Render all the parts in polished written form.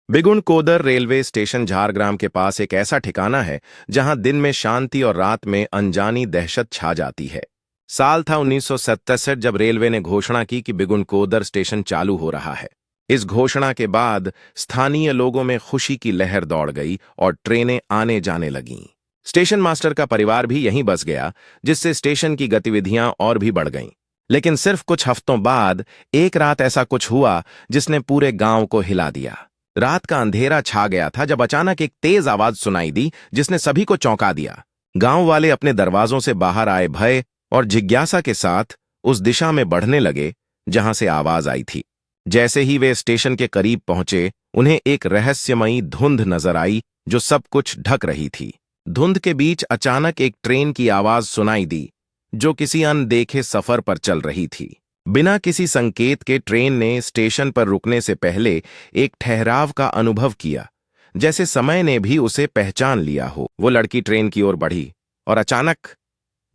बिगुन Kodar railway station Jhargram के पास एक ऐसा ठिकाना है जहां दिन में शांति और रात में अनजानी दहशत छा जाती है। साल था 1967 जब रेलवे ने घोषणा की कि बिगुन कोदर स्टेशन चालू हो रहा है। इस घोषणा के बाद स्थानीय लोगों में खुशी की लहर दौड़ गई और ट्रेनें आने जाने लगीं। स्टेशन मास्टर का परिवार भी यहीं बस गया, जिससे स्टेशन की गतिविधियां और भी बढ़ गईं। लेकिन सिर्फ कुछ हफ्तों बाद एक रात ऐसा कुछ हुआ जिसने पूरे गांव को हिला दिया। रात का अंधेरा छा गया था जब अचानक एक तेज आवाज सुनाई दी जिसने सभी को चौंका दिया। गांव वाले अपने दरवाजों से बाहर आए भय और जिज्ञासा के साथ उस दिशा में बढ़ने लगे जहां से आवाज आई थी। जैसे ही वे स्टेशन के करीब पहुंचे, उन्हें एक रहस्यमयी धुंध नजर आई जो सब कुछ ढक रही थी। धुंध के बीच अचानक एक ट्रेन की आवाज सुनाई दी जो किसी अनदेखे सफर पर चल रही थी। बिना किसी संकेत के ट्रेन ने स्टेशन पर रुकने से पहले एक ठहराव का अनुभव किया, जैसे समय ने भी उसे पहचान लिया हो। वो लड़की ट्रेन की ओर बढ़ी और अचानक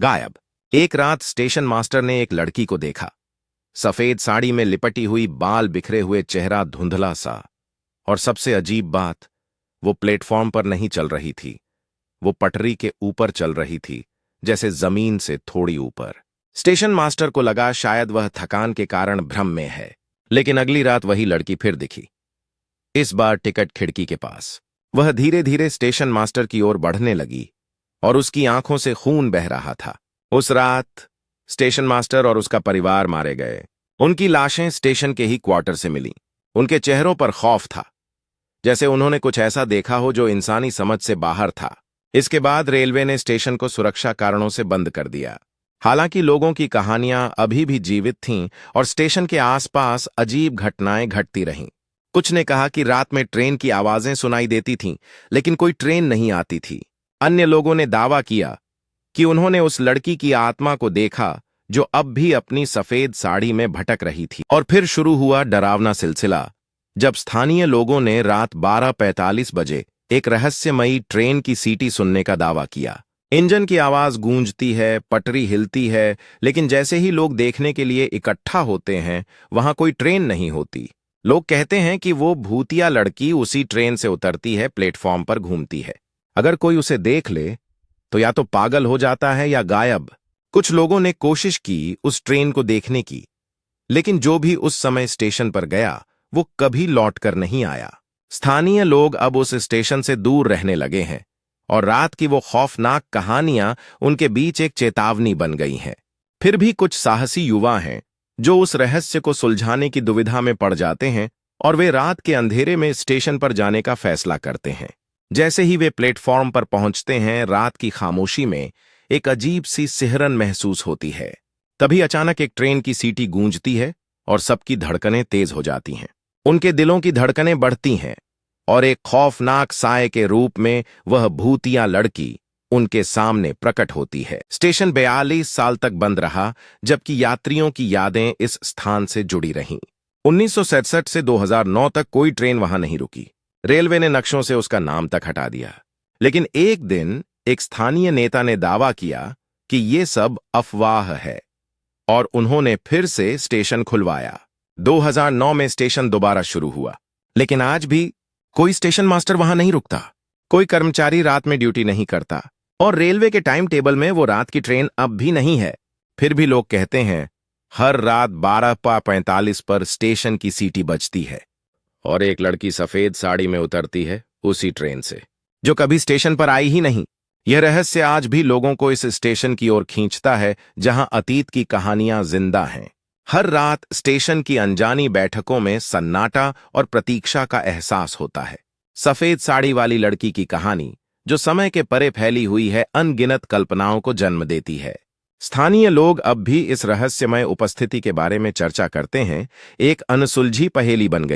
गायब। एक रात स्टेशन मास्टर ने एक लड़की को देखा, सफेद साड़ी में लिपटी हुई, बाल बिखरे हुए, चेहरा धुंधला सा। और सबसे अजीब बात, वो प्लेटफॉर्म पर नहीं चल रही थी, वो पटरी के ऊपर चल रही थी, जैसे जमीन से थोड़ी ऊपर। स्टेशन मास्टर को लगा शायद वह थकान के कारण भ्रम में है, लेकिन अगली रात वही लड़की फिर दिखी, इस बार टिकट खिड़की के पास। वह धीरे धीरे स्टेशन मास्टर की ओर बढ़ने लगी और उसकी आंखों से खून बह रहा था। उस रात स्टेशन मास्टर और उसका परिवार मारे गए। उनकी लाशें स्टेशन के ही क्वार्टर से मिलीं। उनके चेहरों पर खौफ था, जैसे उन्होंने कुछ ऐसा देखा हो जो इंसानी समझ से बाहर था। इसके बाद रेलवे ने स्टेशन को सुरक्षा कारणों से बंद कर दिया। हालांकि लोगों की कहानियां अभी भी जीवित थीं और स्टेशन के आसपास अजीब घटनाएं घटती रहीं। कुछ ने कहा कि रात में ट्रेन की आवाजें सुनाई देती थीं, लेकिन कोई ट्रेन नहीं आती थी। अन्य लोगों ने दावा किया कि उन्होंने उस लड़की की आत्मा को देखा जो अब भी अपनी सफेद साड़ी में भटक रही थी। और फिर शुरू हुआ डरावना सिलसिला, जब स्थानीय लोगों ने रात 12:45 बजे एक रहस्यमयी ट्रेन की सीटी सुनने का दावा किया। इंजन की आवाज गूंजती है, पटरी हिलती है, लेकिन जैसे ही लोग देखने के लिए इकट्ठा होते हैं, वहां कोई ट्रेन नहीं होती। लोग कहते हैं कि वो भूतिया लड़की उसी ट्रेन से उतरती है, प्लेटफॉर्म पर घूमती है। अगर कोई उसे देख ले तो या तो पागल हो जाता है या गायब। कुछ लोगों ने कोशिश की उस ट्रेन को देखने की, लेकिन जो भी उस समय स्टेशन पर गया वो कभी लौटकर नहीं आया। स्थानीय लोग अब उस स्टेशन से दूर रहने लगे हैं और रात की वो खौफनाक कहानियां उनके बीच एक चेतावनी बन गई हैं। फिर भी कुछ साहसी युवा हैं जो उस रहस्य को सुलझाने की दुविधा में पड़ जाते हैं और वे रात के अंधेरे में स्टेशन पर जाने का फैसला करते हैं। जैसे ही वे प्लेटफॉर्म पर पहुंचते हैं, रात की खामोशी में एक अजीब सी सिहरन महसूस होती है। तभी अचानक एक ट्रेन की सीटी गूंजती है और सबकी धड़कनें तेज हो जाती हैं। उनके दिलों की धड़कनें बढ़ती हैं और एक खौफनाक साए के रूप में वह भूतिया लड़की उनके सामने प्रकट होती है। स्टेशन 42 साल तक बंद रहा, जबकि यात्रियों की यादें इस स्थान से जुड़ी रहीं। 1967 से 2009 तक कोई ट्रेन वहां नहीं रुकी। रेलवे ने नक्शों से उसका नाम तक हटा दिया। लेकिन एक दिन एक स्थानीय नेता ने दावा किया कि ये सब अफवाह है और उन्होंने फिर से स्टेशन खुलवाया। 2009 में स्टेशन दोबारा शुरू हुआ, लेकिन आज भी कोई स्टेशन मास्टर वहां नहीं रुकता, कोई कर्मचारी रात में ड्यूटी नहीं करता और रेलवे के टाइम टेबल में वो रात की ट्रेन अब भी नहीं है। फिर भी लोग कहते हैं हर रात 12:45 पर स्टेशन की सीटी बजती है और एक लड़की सफेद साड़ी में उतरती है उसी ट्रेन से, जो कभी स्टेशन पर आई ही नहीं। यह रहस्य आज भी लोगों को इस स्टेशन की ओर खींचता है जहां अतीत की कहानियां जिंदा हैं। हर रात स्टेशन की अनजानी बैठकों में सन्नाटा और प्रतीक्षा का एहसास होता है। सफेद साड़ी वाली लड़की की कहानी, जो समय के परे फैली हुई है, अनगिनत कल्पनाओं को जन्म देती है। स्थानीय लोग अब भी इस रहस्यमय उपस्थिति के बारे में चर्चा करते हैं। एक अनसुलझी पहेली बन गई।